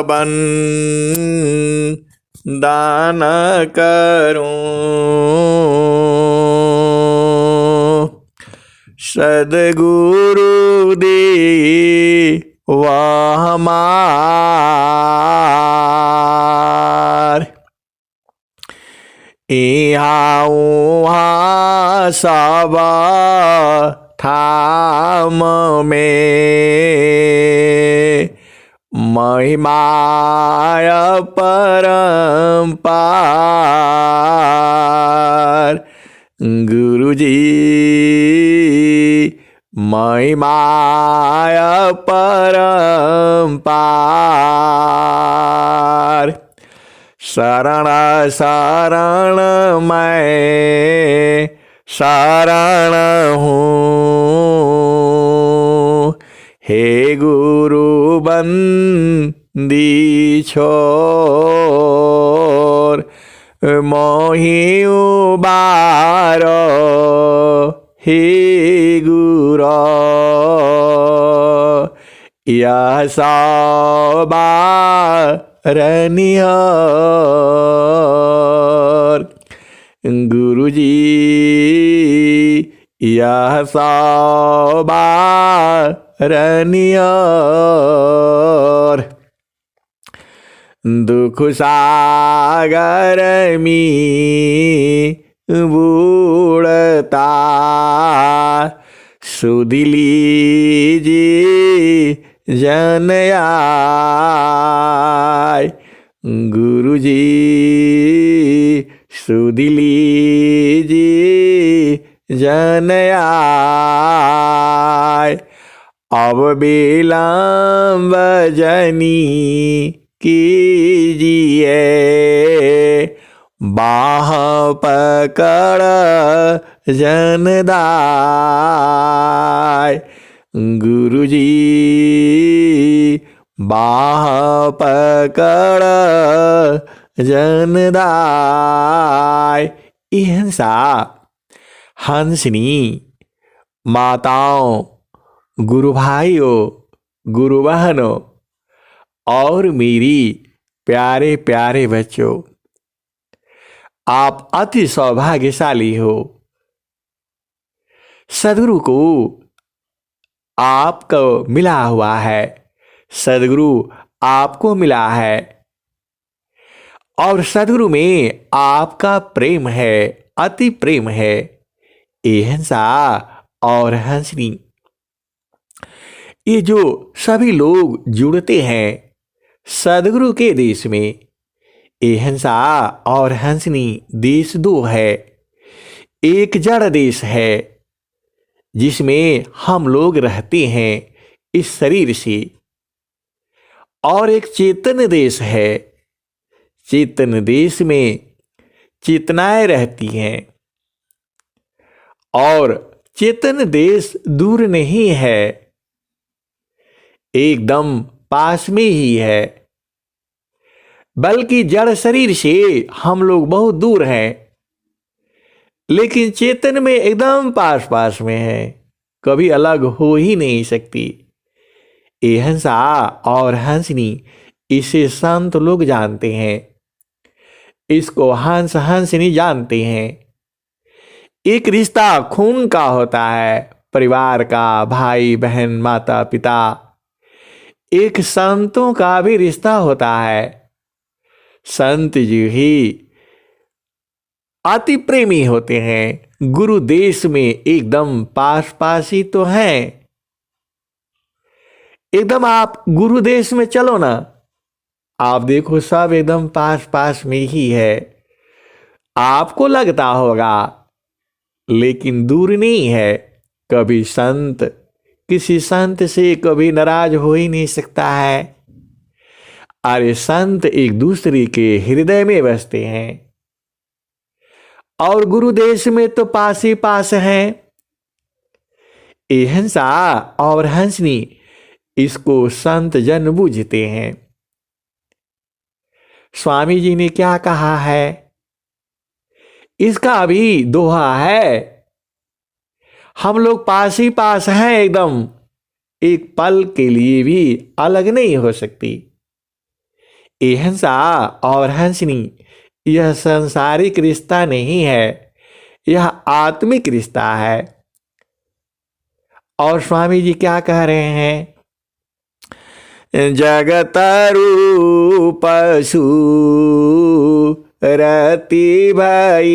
बन दान करूं, सद्गुरु दे वह हमार। इहाँ उहाँ सब ठाम में महिमाय परम्पार। गुरुजी महिमाय परम्पार। शरण शरण मैं शरण हूँ, हे गुरु बंदी छोर। मोहि उबारो हे गुरु, यह सवारनिहार। गुरुजी यह सवारनिहार। दुख सागर में बूढ़ता सुध लीजिए जन आय। गुरुजी सुध लीजिए जन आय। अब विलंब जनी कीजिए, बाह पकड़ जनदाय। गुरुजी बाह पकड़ जनदाय। हिंसा हंसनी माताओं, गुरु भाइयों, गुरु बहनों और मेरी प्यारे प्यारे बच्चों, आप अति सौभाग्यशाली हो। सद्गुरु को आपको मिला हुआ है, सद्गुरु आपको मिला है और सद्गुरु में आपका प्रेम है, अति प्रेम है। हिंसा और हंसनी, ये जो सभी लोग जुड़ते हैं सद्गुरु के देश में, हिंसा और हंसनी देश दो है। एक जड़ देश है जिसमें हम लोग रहते हैं इस शरीर से, और एक चेतन देश है। चेतन देश में चेतनाएं रहती हैं और चेतन देश दूर नहीं है, एकदम पास में ही है। बल्कि जड़ शरीर से हम लोग बहुत दूर हैं, लेकिन चेतन में एकदम पास पास में है, कभी अलग हो ही नहीं सकती। ये हंसा और हंसनी, इसे संत लोग जानते हैं, इसको हंस हंसनी जानते हैं। एक रिश्ता खून का होता है, परिवार का, भाई बहन माता पिता। एक संतों का भी रिश्ता होता है, संत जी ही अति प्रेमी होते हैं, गुरु देश में एकदम पास पास ही तो हैं। एकदम आप गुरु देश में चलो ना, आप देखो सब एकदम पास पास में ही है। आपको लगता होगा लेकिन दूर नहीं है। कभी संत किसी संत से कभी नाराज हो ही नहीं सकता है। अरे संत एक दूसरे के हृदय में बसते हैं और गुरु देश में तो पास ही पास हैं। ये हंसा और हंसनी, इसको संत जन बूझते हैं। स्वामी जी ने क्या कहा है, इसका भी दोहा है। हम लोग पास ही पास हैं एकदम, एक पल के लिए भी अलग नहीं हो सकती। ये हंसा और हंसनी यह सांसारिक रिश्ता नहीं है, यह आत्मिक रिश्ता है। और स्वामी जी क्या कह रहे हैं? जगत रूप रति भाई,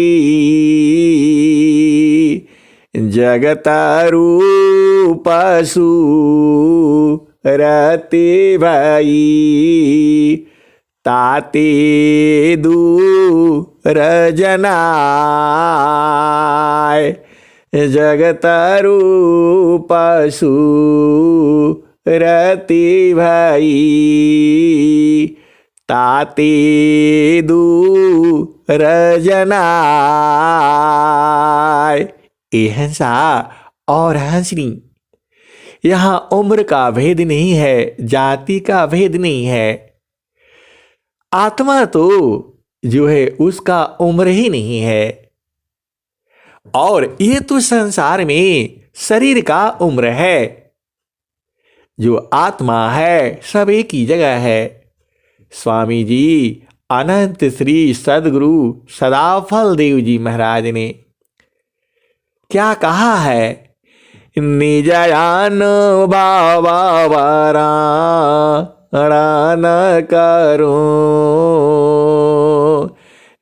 जगत रूप रति भाई, ताते दूर जनाय। जगत रूप रति भाई, ताते दूर जनाय। ये हंसा और हंसनी यहाँ उम्र का भेद नहीं है, जाति का भेद नहीं है। आत्मा तो जो है उसका उम्र ही नहीं है, और ये तो संसार में शरीर का उम्र है। जो आत्मा है सब एक ही जगह है। स्वामी जी अनंत श्री सदगुरु सदाफल देव जी महाराज ने क्या कहा है? निजयान बाबा वाराण करो,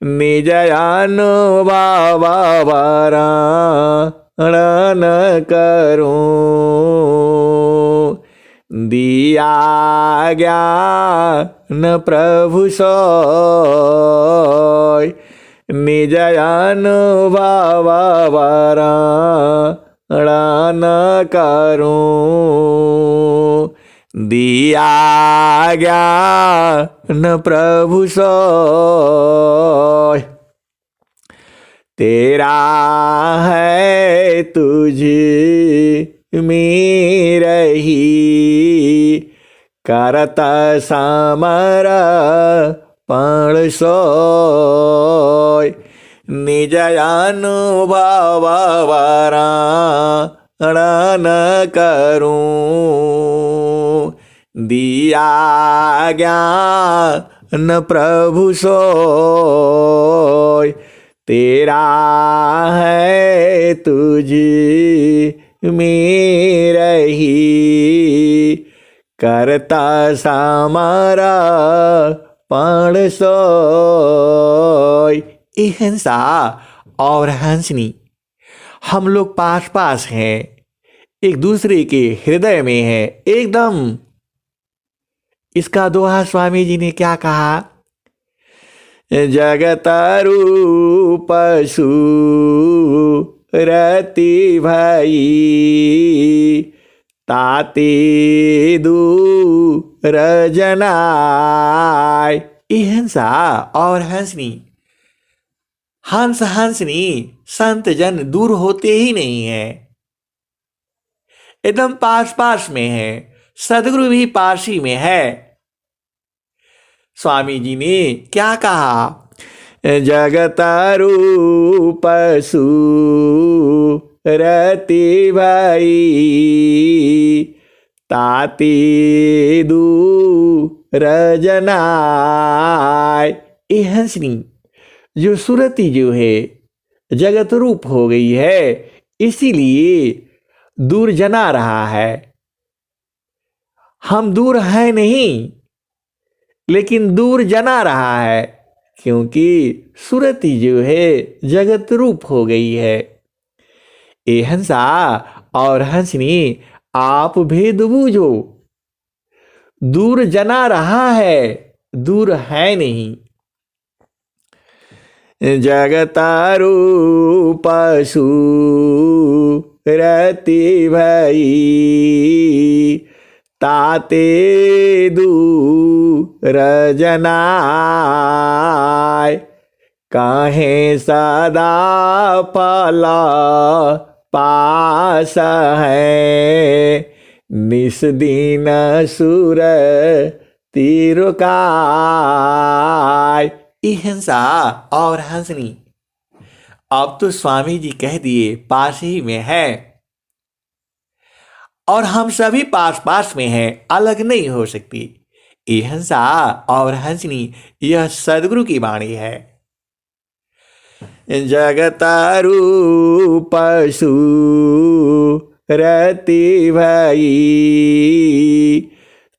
निजयान बाबा वाराण करो, दिया ज्ञान प्रभु सोय। निजयान बाबा वाराण करो, दिया ज्ञान प्रभु सोय। तेरा है तुझे में रही, करत समर पण सोय। निजयान बाबा वाराण करूं, दिया ज्ञान प्रभु सोय। तेरा है तुझे में रही, करता सामारा पण सोय। ये हंसा और हंसनी हम लोग पास पास हैं, एक दूसरे के हृदय में है एकदम। इसका दोहा स्वामी जी ने क्या कहा? जगत रूप रति भाई, ताते दूर जनाय। ये हंसा और हंसनी, हंस हंसनी संत जन दूर होते ही नहीं है, एकदम पास पास में है। सदगुरु भी पास ही में है। स्वामी जी ने क्या कहा? जगत रूप रति भाई, ताते दूर जनाय। ये हंसनी जो सुरति जो है जगत रूप हो गई है, इसीलिए दूर जना रहा है। हम दूर हैं नहीं, लेकिन दूर जना रहा है, क्योंकि सुरति जो है जगत रूप हो गई है। ए हंसा और हंसनी आप भेद बूझो, दूर जना रहा है, दूर है नहीं। जगत रूप रति भाई, ताते दूर जनाय। काहे सदा फला पास है, निस दिन सुर तिरुकाय। हंसा और हंसनी अब तो स्वामी जी कह दिए पास ही में है, और हम सभी पास पास में हैं, अलग नहीं हो सकती। ये हंसा और हंसनी यह सदगुरु की वाणी है। जगतारू पशु रति भई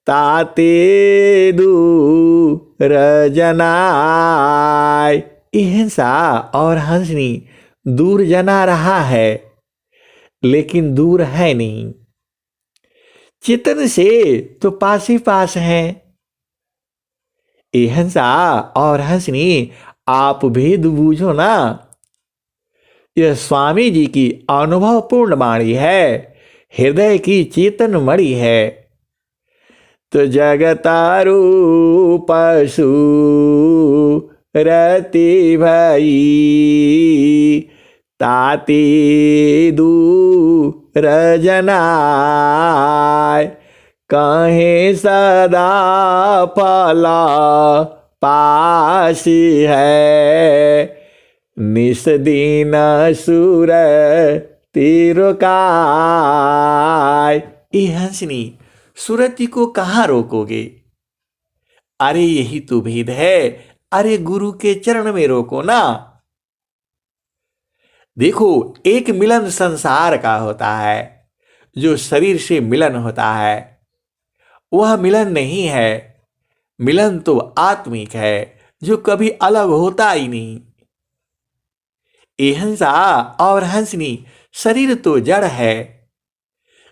ताते दूर जनाय। ये हंसा और हंसनी दूर जना रहा है लेकिन दूर है नहीं। चेतन से तो पास ही पास है। ये हंसा और हंसनी आप भेद बूझो ना। यह स्वामी जी की अनुभवपूर्ण वाणी है, हृदय की चेतन मणि है। तो जगतारू पशु रति भई ताती दूर जनाय। कहे सदा फला पास है निस दिन सुर तिरुकाय। ये हंसनी सुरति को कहाँ रोकोगे? अरे यही तो भेद है। अरे गुरु के चरण में रोको ना। देखो, एक मिलन संसार का होता है, जो शरीर से मिलन होता है वह मिलन नहीं है। मिलन तो आत्मिक है, जो कभी अलग होता ही नहीं। ये हंसा और हंसनी शरीर तो जड़ है।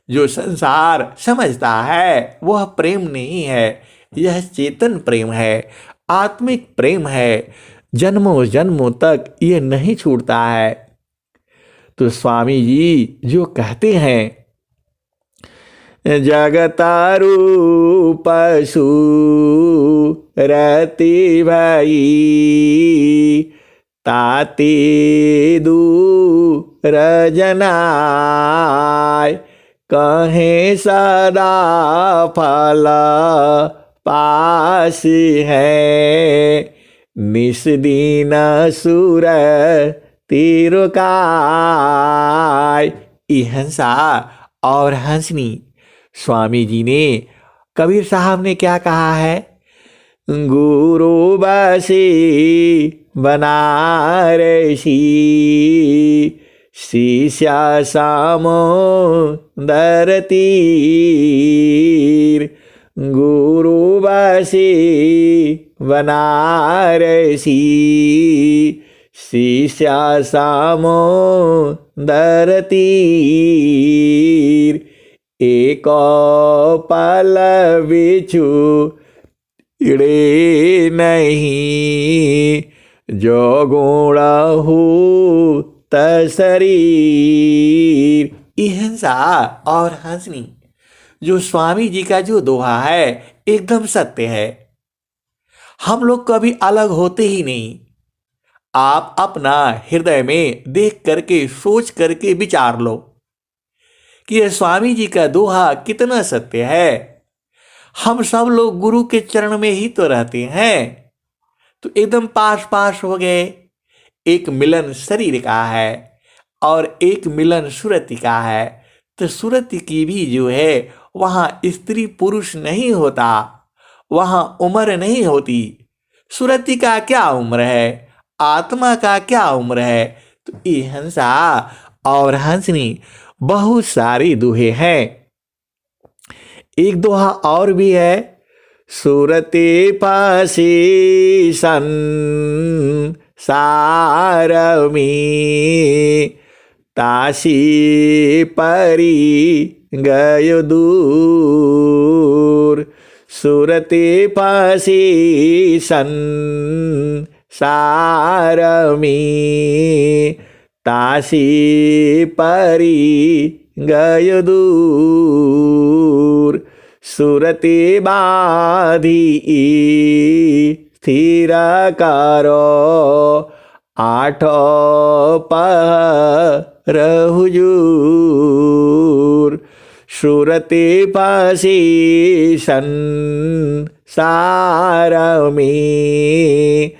जो संसार समझता है वह प्रेम नहीं है, यह चेतन प्रेम है, आत्मिक प्रेम है। जन्मों जन्मों तक यह नहीं छूटता है। तो स्वामी जी जो कहते हैं, जगतारू पशु रति भई ताती दूर जनाय। कहे सदा फल पास है निस दिन सुर तिरुकाय। ये हंसा और हंसनी स्वामी जी ने, कबीर साहब ने क्या कहा है? गुरु बसी बनारसी शिष्या समुंदर तीर। गुरु बसी बनारसी शिष्या समुंदर तीर। एक पल बिछु इड़े नहीं जो गुण हो शरीर। ये हंसा और हंसनी जो स्वामी जी का जो दोहा है एकदम सत्य है। हम लोग कभी अलग होते ही नहीं। आप अपना हृदय में देख करके सोच करके विचार लो कि यह स्वामी जी का दोहा कितना सत्य है। हम सब लोग गुरु के चरण में ही तो रहते हैं, तो एकदम पास पास हो गए। एक मिलन शरीर का है और एक मिलन सुरति का है। तो सुरति की भी जो है वहाँ स्त्री पुरुष नहीं होता, वहाँ उम्र नहीं होती। सुरति का क्या उम्र है, आत्मा का क्या उम्र है। तो ये हंसा और हंसनी बहुत सारी दोहे हैं। एक दोहा और भी है, सुरते पासी संसार में तासी परी गयो दूर। सुरते पासी संसार में तासी परी गयो दूर। सुरति बाधी स्थिर करो आठ पहर हुजूर। सुरति पासी संसार में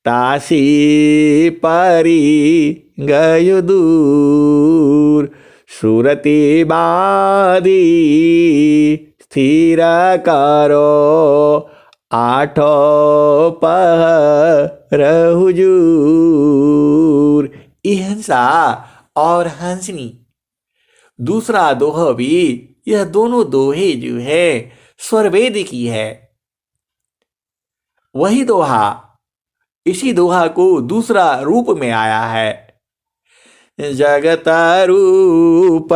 तासी परी गयो दूर। सुरति बाधी स्थिर करो आठों पहर हुजूर। ये हंसा और हंसनी दूसरा दोहा भी, यह दोनों दोहे जो है स्वरवेद की है। वही दोहा इसी दोहा को दूसरा रूप में आया है। जगता रूप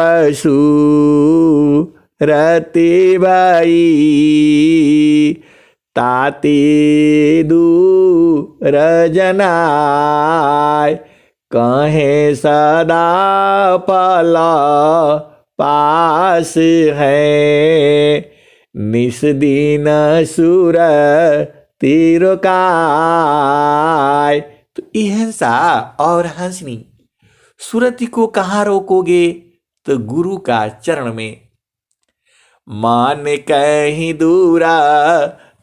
रति भाई ताते दूर जनाय कहे सदा पला पास है निस दिन सुर तिरकाय। तो ये हंसा और हंसनी सुरति को कहाँ रोकोगे? तो गुरु का चरण में। मान कहीं दूरा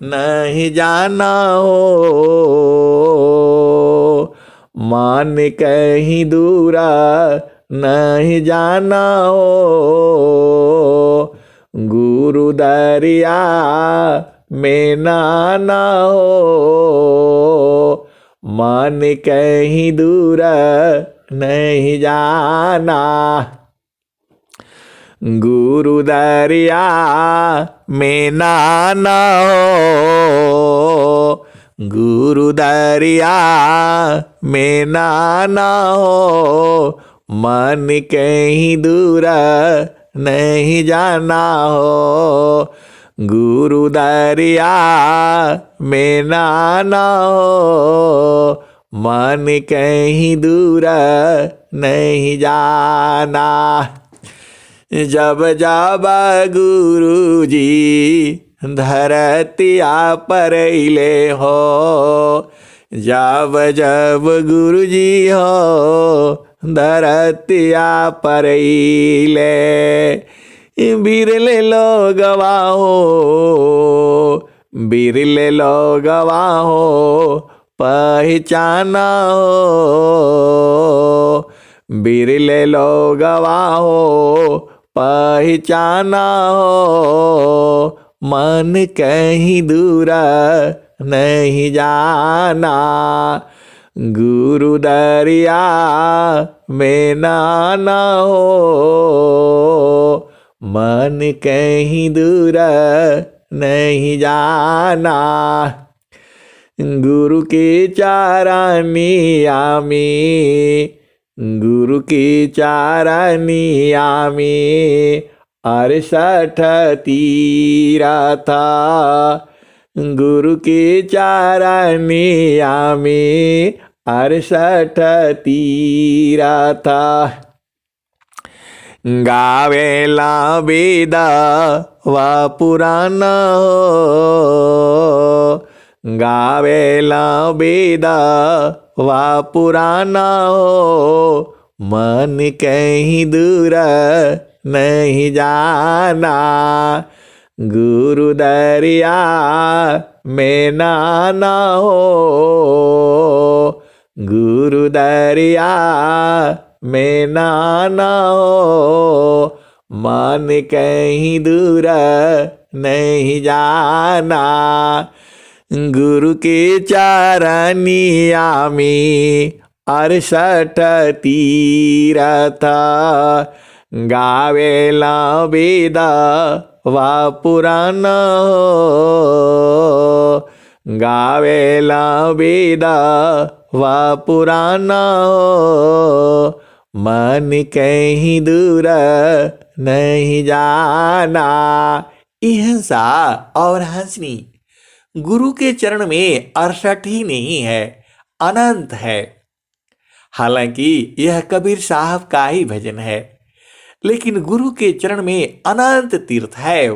नहीं जाना हो, मान कहीं दूरा नहीं जाना हो, गुरु दरिया में नाना हो, मान कहीं दूरा नहीं जाना, गुरु दरिया में नाना हो, गुरु दरिया में नाना हो, मन कहीं दूर नहीं जाना हो, गुरु दरिया में नाना हो, मन कहीं दूर नहीं जाना। जब जब गुरु जी धरतिया पर ले हो, जब जब गुरु जी हो धरतिया पर ले, बिरले लोगवा हो, बिरले लोगवा हो पहचाना हो, बिरले लोगवा हो पहचाना हो, मन कहीं दूर नहीं जाना, गुरु दरिया में नाना हो, मन कहीं दूर नहीं जाना, गुरु के चरनिया में, गुरु की चरनिया में 68 तीरथ, गुरु की चरनिया में 68 तीरथ, गावेला वेद व पुराण हो, गावेला वेद व पुराण हो, मन कहीं दूर नहीं जाना, गुरु दरिया में नाना हो, गुरु दरिया में नाना हो, मन कहीं दूर नहीं जाना, गुरु के चरनिया में 68 तीरथ, गावेला वेद व पुराण हो, गावेला वेद व पुराण हो, मन कहीं दूर नहीं जाना। हंसा और हंसनी गुरु के चरण में 68 ही नहीं है, अनंत है। हालांकि यह कबीर साहब का ही भजन है, लेकिन गुरु के चरण में अनंत तीर्थ है।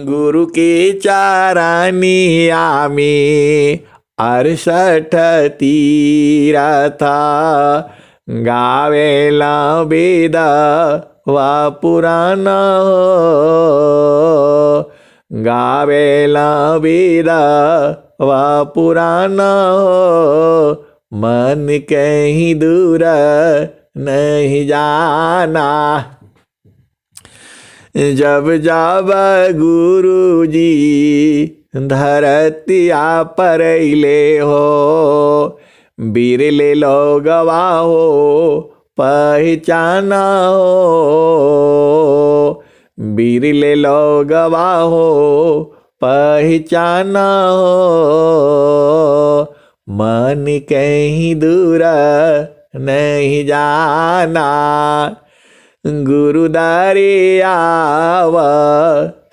गुरु के चरनिया में 68 तीरथ, गावेला वेद व पुराण हो, गावेला वेद व पुराण हो, मन कहीं दूर नहीं जाना, जब जब गुरु जी धरतिया पर ले हो, बिरले लोगवा हो पहचाना हो, बिरले लोगवा हो पहचाना हो, मन कहीं दूर नहीं जाना, गुरुदारी आव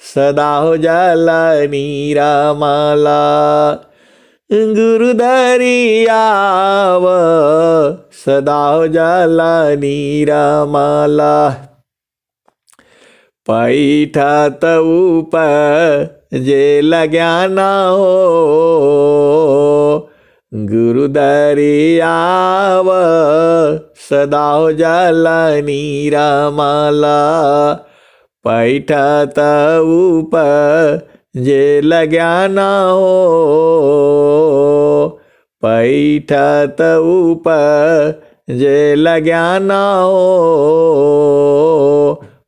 सदा हो जल नीरमला, गुरुदारी आव सदा हो जल नीरमला, पैठत ऊपर जे लग्याना हो, गुरुदारी आव सदा हो जल नीरमला, पैठत ऊपर जे लग्याना हो, पैठत ऊपर जे लग्याना हो,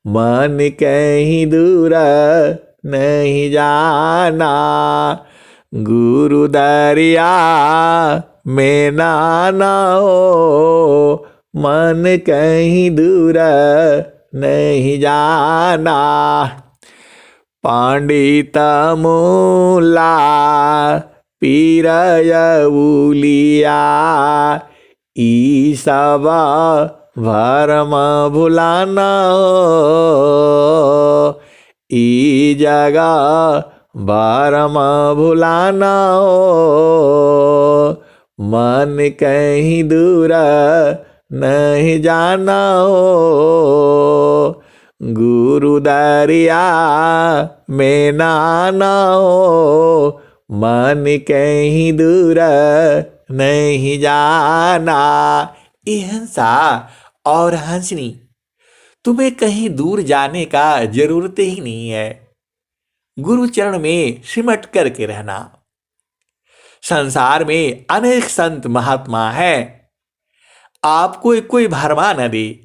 मन कहीं दूर नहीं जाना, गुरु दरिया में नाना हो, मन कहीं दूर नहीं जाना, पंडित मूला पीरय उलिया, ई सब भरम भुलाना हो, ई जगह भरम भुलाना हो, मन कहीं दूर नहीं जाना हो, गुरु दरिया में नाना हो, मन कहीं दूर नहीं जाना। ये हंसा और हंसनी, तुम्हें कहीं दूर जाने का जरूरत ही नहीं है, गुरु चरण में सिमट करके रहना। संसार में अनेक संत महात्मा है, आपको कोई भरमा न दे,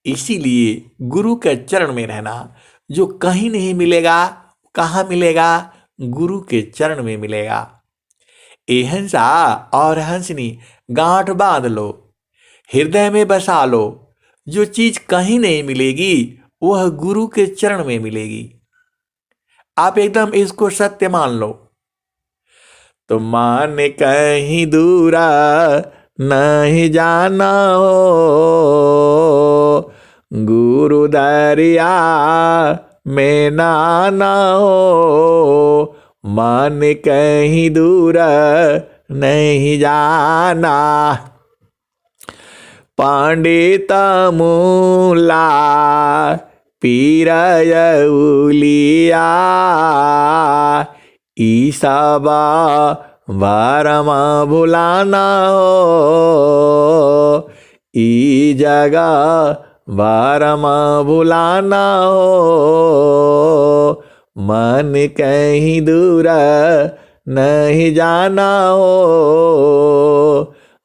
इसीलिए गुरु के चरण में रहना। जो कहीं नहीं मिलेगा, कहाँ मिलेगा? गुरु के चरण में मिलेगा। ए हंसा और हंसनी, गांठ बांध लो, हृदय में बसा लो, जो चीज कहीं नहीं मिलेगी वह गुरु के चरण में मिलेगी। आप एकदम इसको सत्य मान लो। तो मान कहीं दूरा नहीं जाना हो, गुरु दरिया में नाना हो, मान कहीं दूर नहीं जाना। पंडित मूला पीरय उलिया, ई सब भरम भुलाना हो, ई जगह भरम भुलाना हो, मन कहीं दूर नहीं जाना हो,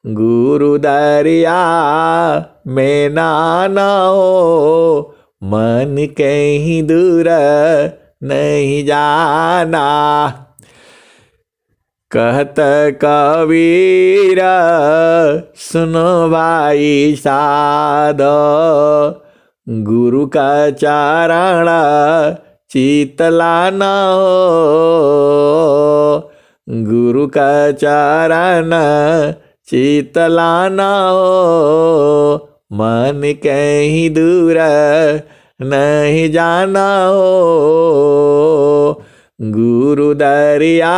गुरु दरिया में नाना हो, मन कहीं दूर नहीं जाना। कहत कबीर सुनो भाई साध, गुरु का चरण चित लाना हो, गुरु का चरण चित लाना हो, मन कहीं दूर नहीं जाना हो, गुरु दरिया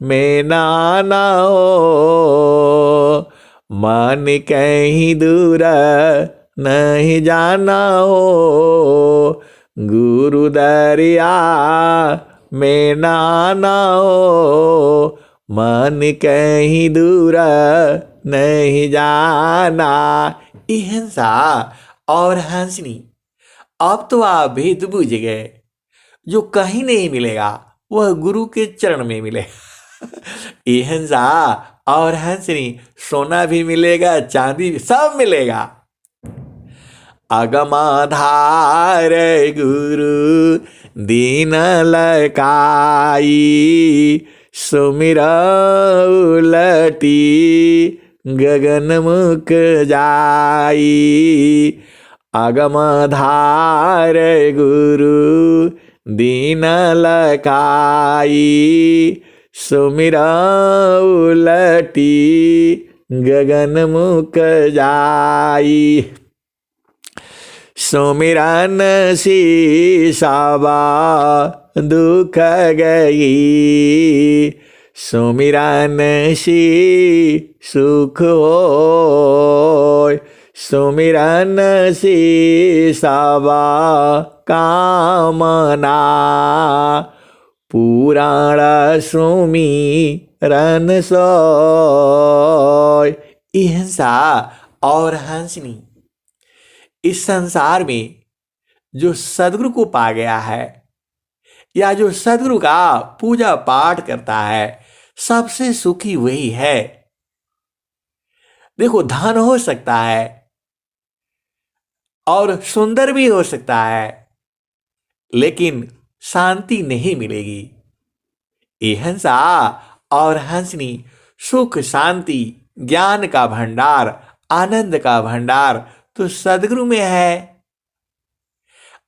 में नाना हो, मन कहीं दूर नहीं जाना हो, गुरु दरिया में नाना हो, मन कहीं दूर नहीं जाना। हंसा और हंसनी, अब तो आप भेद बुझ गए। जो कहीं नहीं मिलेगा वह गुरु के चरण में मिलेगा। ये हंसा और हंसनी, सोना भी मिलेगा, चांदी भी, सब मिलेगा। अगमाधार गुरु दीन लकाई, सुमिरा उलटी गगन मुख जाई। अगमधार गुरु दीन लकाई, सुमिरा उलटी गगन मुख जाई। सुमिरन शीशाबा दुख गई, सुमिरन शी सुख होय। सुमिरन शीशाबा कामना, पुराण सुमिरन सोय। हिंसा और हंसनी, इस संसार में जो सदगुरु को पा गया है या जो सदगुरु का पूजा पाठ करता है, सबसे सुखी वही है। देखो, धन हो सकता है और सुंदर भी हो सकता है, लेकिन शांति नहीं मिलेगी। ये हंसा और हंसनी सुख, शांति, ज्ञान का भंडार, आनंद का भंडार तो सदगुरु में है।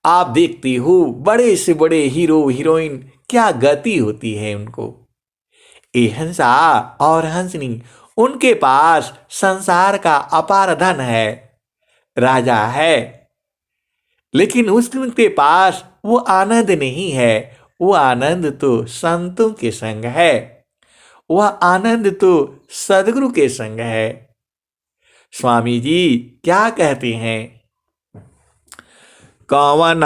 आप देखते हो बड़े से बड़े हीरो हीरोइन, क्या गति होती है उनको। ये हंसा और हंसनी, उनके पास संसार का अपार धन है, राजा है, लेकिन उसके पास वो आनंद नहीं है। वो आनंद तो संतों के संग है, वह आनंद तो सदगुरु के संग है। स्वामी जी क्या कहते हैं? कवनायानंदा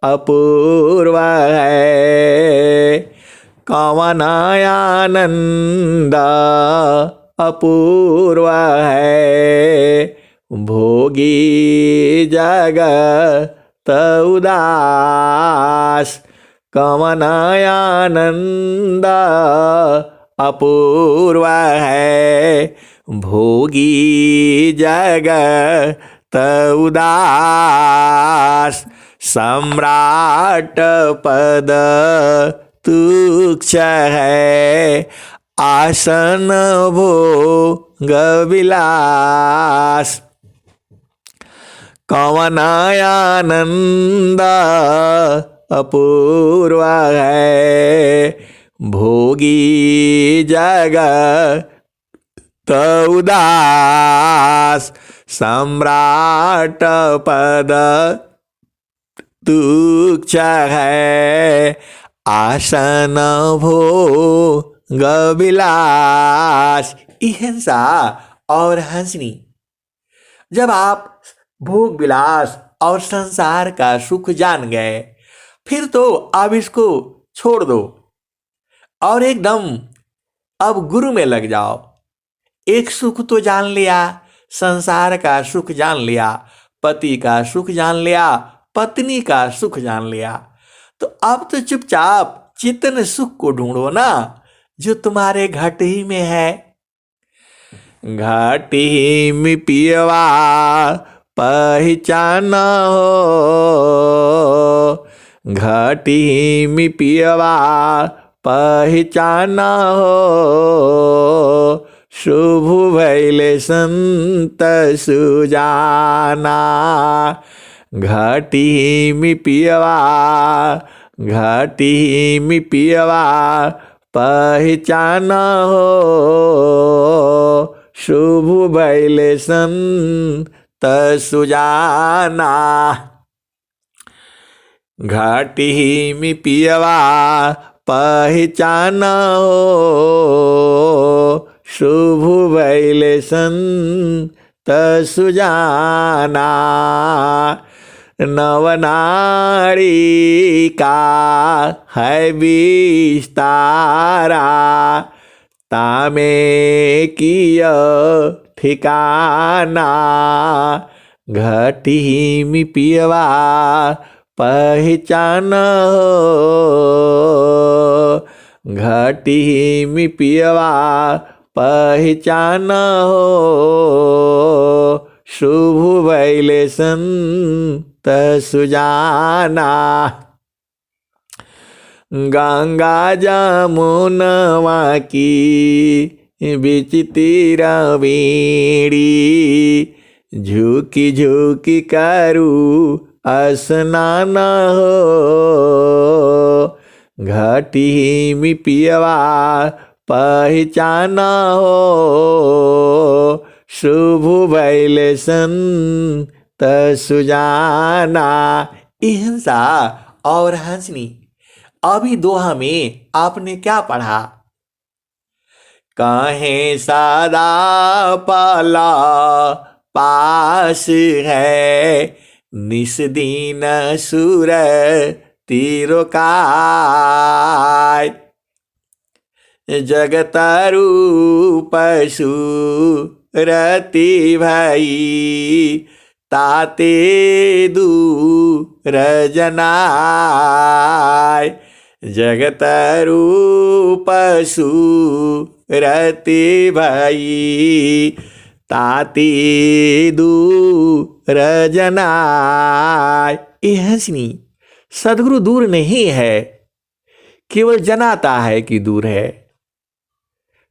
अपूर्व है, कवनायानंदा अपूर्व है। भोगी जगत उदास, कवनायानंदा अपूर्व है। भोगी जगत उदास, सम्राट पद तुच्छ है। आसन भोग विलास, कवनायानंद अपूर्व है। भोगी जगत उदास, सम्राट पद तुच्छ है। आसन भोग विलास। हिंसा और हंसनी, जब आप भोग विलास और संसार का सुख जान गए, फिर तो अब इसको छोड़ दो और एकदम अब गुरु में लग जाओ। एक सुख तो जान लिया, संसार का सुख जान लिया, पति का सुख जान लिया, पत्नी का सुख जान लिया, तो अब तो चुपचाप चितन सुख को ढूंढो ना, जो तुम्हारे घट ही में है। घट ही में पियवा पहचान हो, घट ही में पियवा पहचान हो। शुभ भैले संत सुजाना, घाटी में पियवा, घाटी में पियवा पहचान हो। शुभ भैले संत सुजाना, घाटी में पियवा पहचान हो। शुभ भैले संत सुजाना। नवनारी का है विस्तारा, तामे किया ठिकाना। घटी में पियवा पहचान हो, घटी में पियवा पहचाना हो, शुभ भइले संत सुजाना। गंगा जमुनवा की बीच तीरा बेड़ी, झुकी झुकी करू स्नान हो, घाटी में पियवा पहचाना हो, शुभ भइले संत सुजाना। हिंसा और हंसनी। अभी दोहा में आपने क्या पढ़ा? कहें सदा पाला पास है, निस दिन सुर तीरो काय। जगत रूप रति भई, ताते दूर जनाय। जगत रूप रति भई, ताते दूर जनाय। ये हंसनी, सदगुरु दूर नहीं है, केवल जनाता है कि दूर है।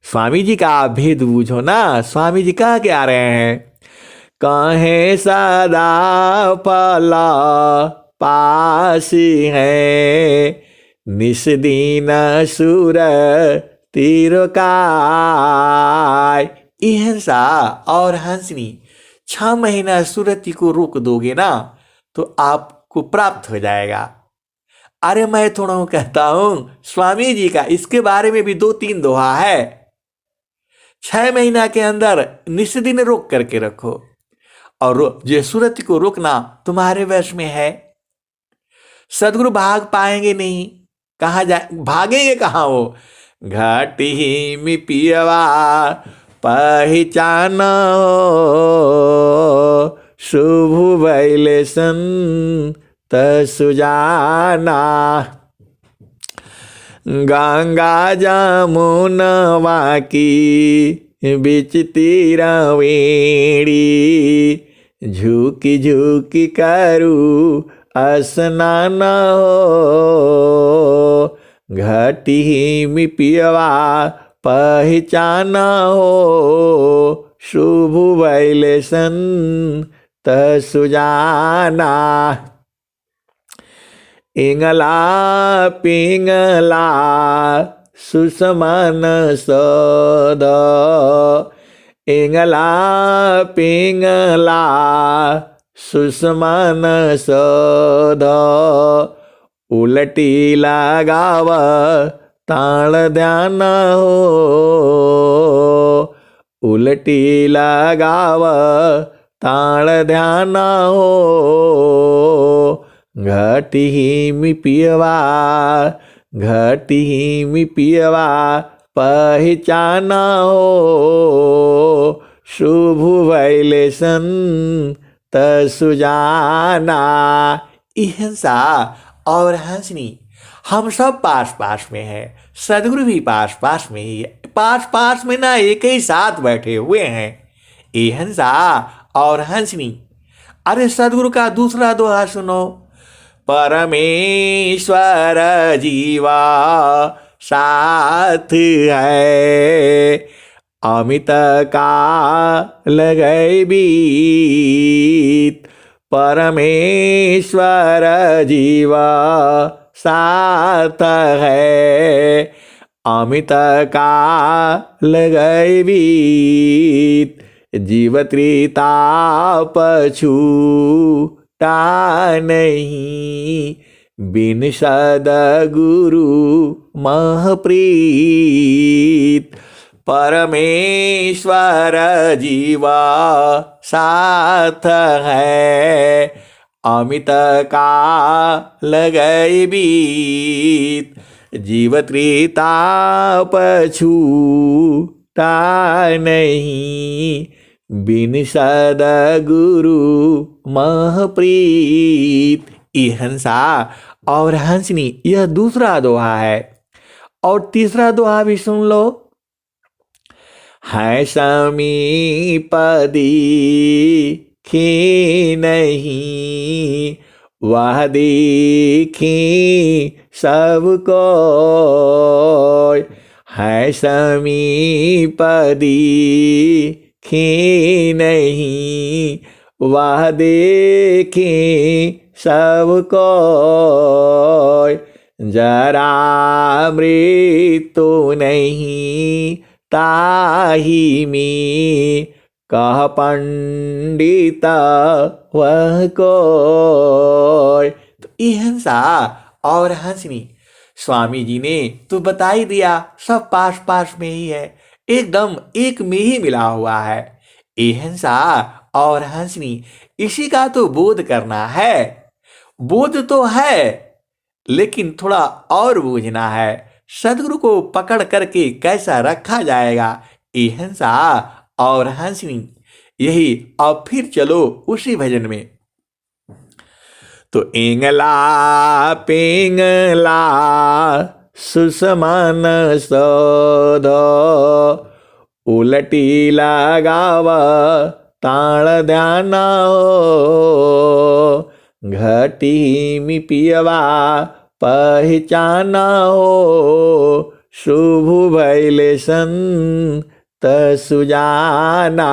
स्वामी जी का आप भेद बूझो ना। स्वामी जी कह के आ रहे हैं, कहें सदा पला पास है, निस दिन सुर तीरो काय। हिंसा और हंसनी 6 महीना सुरति को रोक दोगे ना तो आपको प्राप्त हो जाएगा। अरे मैं थोड़ा कहता हूं, स्वामी जी का इसके बारे में भी 2-3 दोहा है। 6 महीना के अंदर निस्दिन रोक करके रखो, और जो सूरत को रोकना तुम्हारे वश में है। सदगुरु भाग पाएंगे नहीं, कहाँ जाए, भागेंगे कहाँ वो। घाटी में पियवा पहचाना हो, शुभ भइले संत सुजाना। गंगा जमुनवा की बीच तीरा वेड़ी, झुकी झुकी करू स्नान हो, घाटी में पियवा पहचाना हो, शुभ भइले संत सुजाना। इंगला पिंगला सुसमन सद, इंगला पिंगला सुसमन सद। उलटी लगाव ताल ध्यान हो, उलटी लगाव ताल ध्यान हो, घाटी में पियवा घाटी में पियवा पहचाना हो, शुभ भइले संत सुजाना। हिंसा और हंसनी, हम सब पास पास में है, सदगुरु भी पास पास में ही है। पास पास में ना एक ही साथ बैठे हुए हैं, ये हंसा और हंसनी। अरे सदगुरु का दूसरा दोहा सुनो। परमेश्वर जीवा साथ है, अमित काल गए बीत। परमेश्वर जीवा साथ है, अमित काल गए बीत। जीव त्रिताप छूटा नहीं, बिन सद्गुरु महप्रीत। परमेश्वर जीवा साथ है, अमित काल गए बीत। जीव त्रिताप छूटा नहीं, बिन सद्गुरु महप्रीत। ये हंसा और हंसनी, यह दूसरा दोहा है। और तीसरा दोहा भी सुन लो। है समीप दिखे नहीं, वह देखी सबको। है समीप दिखे नहीं, वह देखे सबको। जरा मृत्यु नहीं ताहि में, कह पंडित वह कोय। तो ये हंसा और हंसनी, स्वामी जी ने तो बता ही दिया, सब पास पास में ही है, एकदम एक में ही मिला हुआ है। ये हंसा और हंसनी, इसी का तो बोध करना है। बोध तो है, लेकिन थोड़ा और बूझना है, सदगुरु को पकड़ करके कैसा रखा जाएगा। ये हंसा और हंसनी, यही। अब फिर चलो उसी भजन में। तो एंगला पेंगला सुसमान सौध, उलटी लगाव ताल ध्यान हो। घटी मी पियवा पहचाना हो, शुभ भैले संत सुजाना।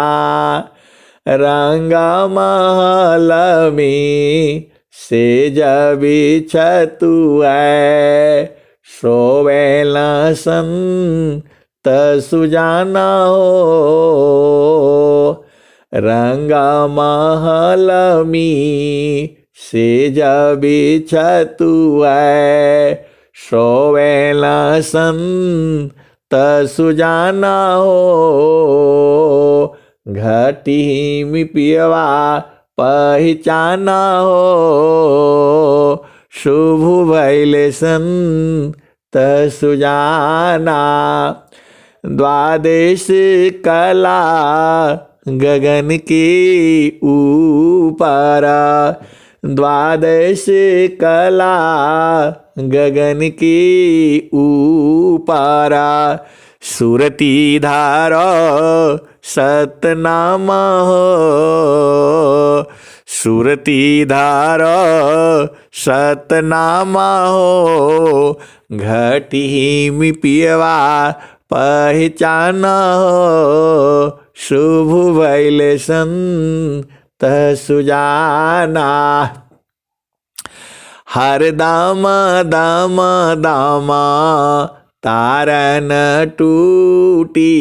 रंग महल में से जबी छतु है, सोवेल संत सुजाना हो। रंग महल में से जबी छतु है, सोवेल संत सुजाना हो। घटी मी पियवा पहचाना हो, शुभ भैले संत सुजाना। द्वादश कला गगन के ऊपर, द्वादश कला गगन के ऊपर। सुरती धार सतनाम हो, सुरती धार सतनाम हो। घटी मी पियवा पहचाना हो, शुभ भैले संत सुजाना। हर दाम दाम दाम तारन टूटी,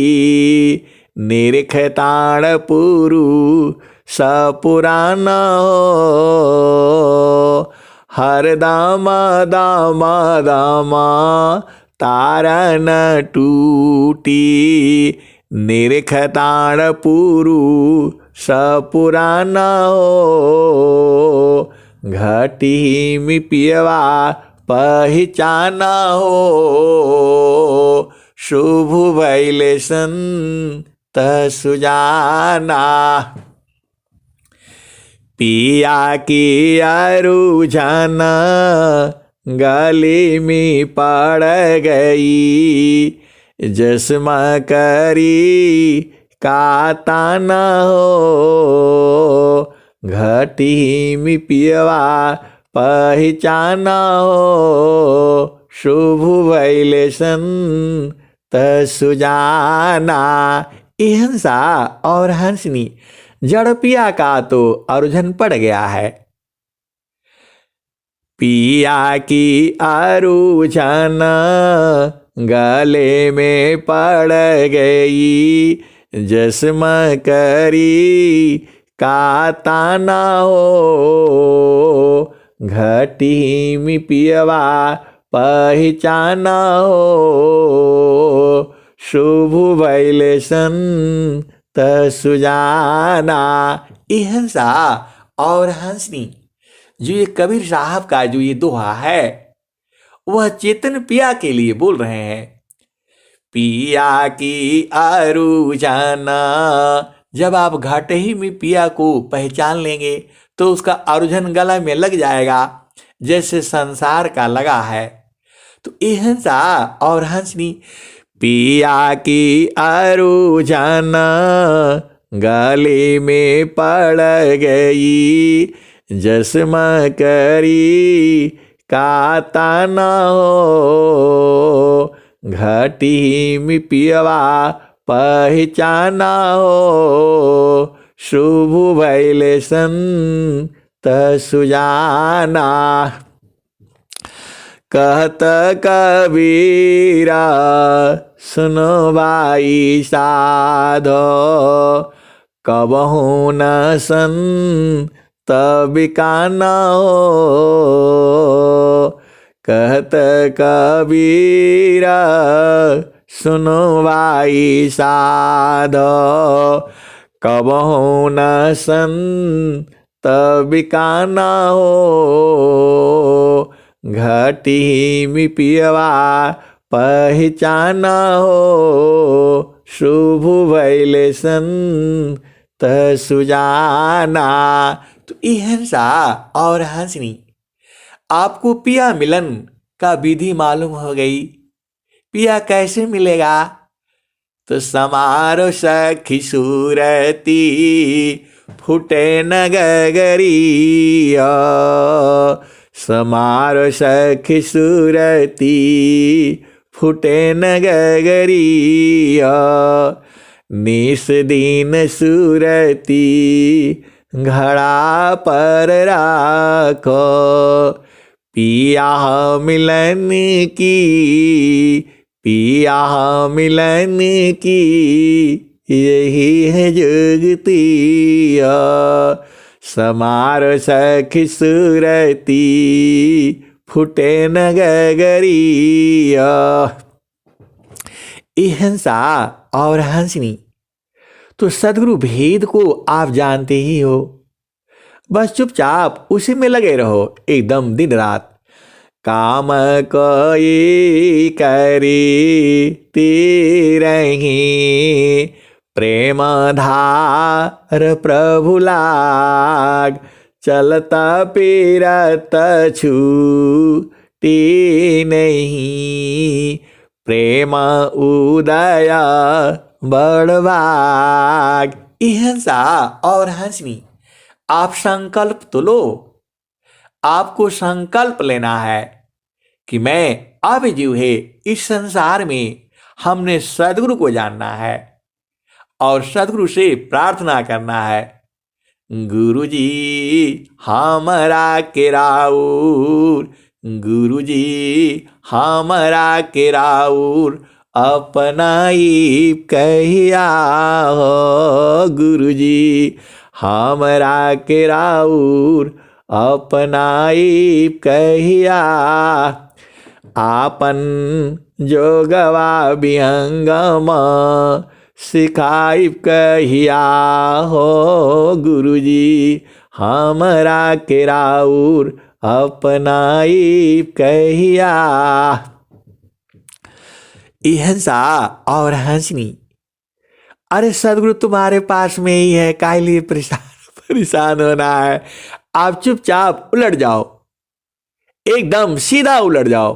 निरख ताण पुरु सपुराना हो। हर दाम दाम दाम तारन टूटी, निरख ताण पुरु सपुराना हो। घटी मी पियवा पहचाना हो, शुभ भैले संत सुजाना। पिया की अरुझन गली में पड़ गई, जस्मा करी का ताना हो। घटी मी पियवा पहचाना हो, शुभ भैले संत सुजाना। ये हंसा और हंसनी, जड़ पिया का तो अरुझन पड़ गया है। पिया की अरुझन गले में पड़ गई, जस्मा करी का ताना हो। घटी मी पियवा पहचाना हो, शुभ भैले संत सुजाना। ये हंसा और हंसनी, जो ये कबीर साहब का जो ये दोहा है, वह चेतन पिया के लिए बोल रहे हैं। पिया की अरुझना, जब आप घाटे ही में पिया को पहचान लेंगे तो उसका अरुझन गला में लग जाएगा, जैसे संसार का लगा है। तो ये हंसा और हंसनी, पिया की अरुझन गले में पड़ गई, जस्मा करी काता न हो, घटी में पियवा पहचाना हो, शुभ भैले संत सुजाना। कहत कबीरा सुनो भाई साधो, कबहू न संत बिकाना हो, कहत कबीरा सुनो भाई साधो, कबहू न संत बिकाना हो, घटी में पियवा पहचाना हो, शुभ भैले संत सुजाना। तो ये हंसा और हंसनी, आपको पिया मिलन का विधि मालूम हो गई। पिया कैसे मिलेगा? तो समारो सखी सूरती फूटे न गगरिया, समारो सखी सूरती फूटे न गगरिया, निस दिन सूरती घड़ा पर राखो, पिया मिलन की, पिया मिलन की यही है जुगतिया, समारो सखी सूरती फूटे न गगरिया। ये हंसा और हंसनी, तो सदगुरु भेद को आप जानते ही हो, बस चुपचाप उसी में लगे रहो एकदम दिन रात। काम कोई करी तीरही, प्रेम धार प्रभु लाग, चलता पीरत छूटी नहीं, प्रेम उदय बड़भाग। हंसा और हंसनी, आप संकल्प तो लो। आपको संकल्प लेना है कि मैं अब जो है इस संसार में हमने सदगुरु को जानना है और सदगुरु से प्रार्थना करना है, गुरु जी हमरा के राउर, गुरु जी हमरा के राउर अपनाई कहिया हो, गुरु जी हमरा के राउर अपनाई कहिया, आपन जोगवा विहंगम सिखाई कहिया हो, गुरु जी हमरा के राउर अपनाई कहिया। हंसा और हंसनी, अरे सदगुरु तुम्हारे पास में ही है, काहे लिए परेशान होना है। आप चुपचाप उलट जाओ, एकदम सीधा उलट जाओ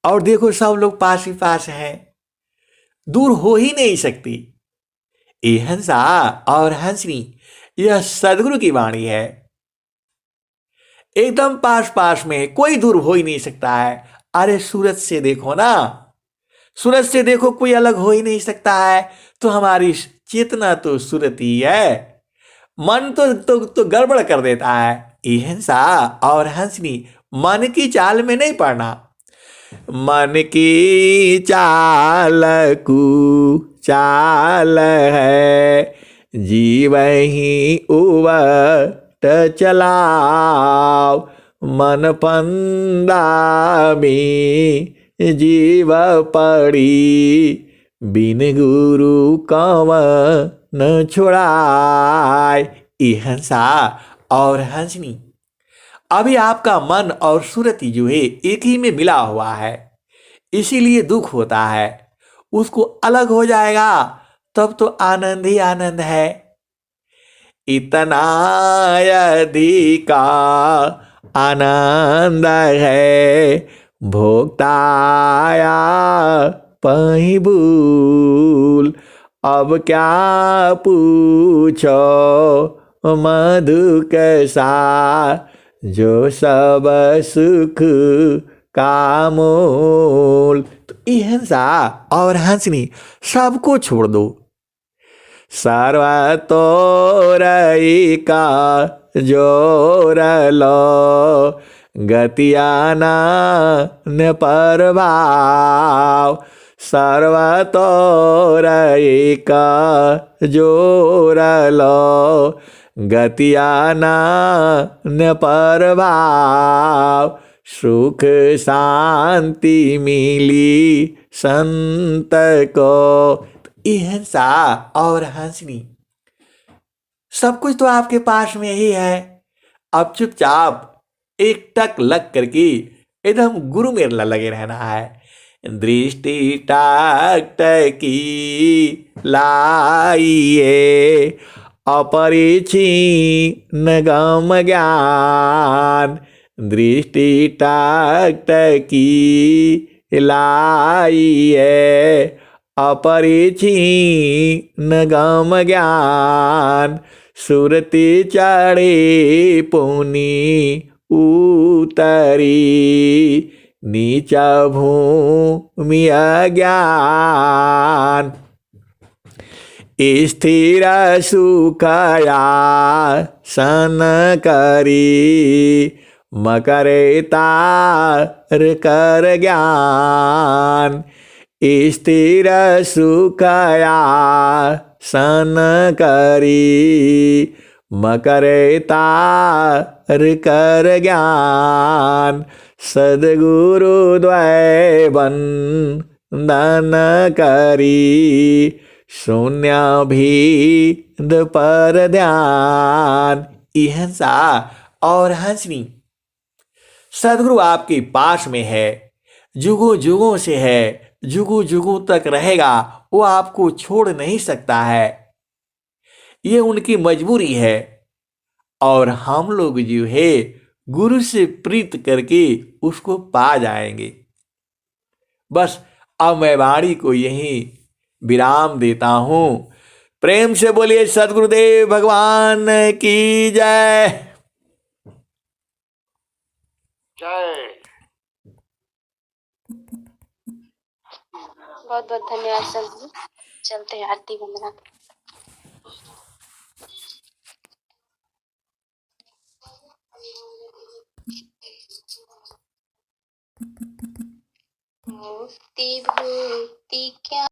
और देखो सब लोग पास ही पास हैं, दूर हो ही नहीं सकती। ये हंसा और हंसनी, यह सदगुरु की वाणी है, एकदम पास पास में, कोई दूर हो ही नहीं सकता है। अरे सूरज से देखो ना, सूरज से देखो, कोई अलग हो ही नहीं सकता है। तो हमारी चेतना तो सूरत ही है, मन तो गड़बड़ कर देता है। ये हंसा और हंसनी, मन की चाल में नहीं पड़ना, मन की चाल कु चाल है, जीव ही उवट चलाओ, मन फंदा में जीव पड़ी, बिन गुरु कवन छुड़ाए। ये हंसा और हंसनी, अभी आपका मन और सूरती जो है एक ही में मिला हुआ है, इसीलिए दुख होता है। उसको अलग हो जाएगा तब तो आनंद ही आनंद है। इतना अधिका आनंद है, भोक्ताया पही भूल। अब क्या पूछो मधु कैसा, जो सब सुख का मूल। तो ये हंसा और हंसनी सबको छोड़ दो। सर्व तोरई का जोर लो, गतियाना न परभाव। सर्व तोरई का जोर लो, गतियाना न परभाव। सुख शांति मिली संत को। ये हंसा और हंसनी सब कुछ तो आपके पास में ही है। अब चुपचाप एक टक लग करके एकदम गुरु मेला लगे रहना है। दृष्टि टक टकी लाइए, अपरिछीन्न गम ज्ञान। दृष्टि टक टकी लाइए, अपरिछीन्न गम ज्ञान। सुरति चढ़े पुनि उतरी, नीचा भूमि अज्ञान। स्थिर सुखया सन करी, मकरे तार कर ज्ञान। स्थिर सुखया सन करी, मकरे तार कर ज्ञान। सदगुरु द्वय बंदन करी, शून्य भीद पर ध्यान। ये हंसा और हंसनी सदगुरु आपके पास में है, जुगों जुगों से है, जुगों जुगों तक रहेगा। वो आपको छोड़ नहीं सकता है, ये उनकी मजबूरी है। और हम लोग जो है गुरु से प्रीत करके उसको पा जाएंगे। बस अब मैं वाणी को यहीं विराम देता हूं। प्रेम से बोलिए सदगुरुदेव भगवान की जय। जय। बहुत बहुत धन्यवाद सर जी। चलते हैं आरती वंदना। मुक्ति भुक्ति क्या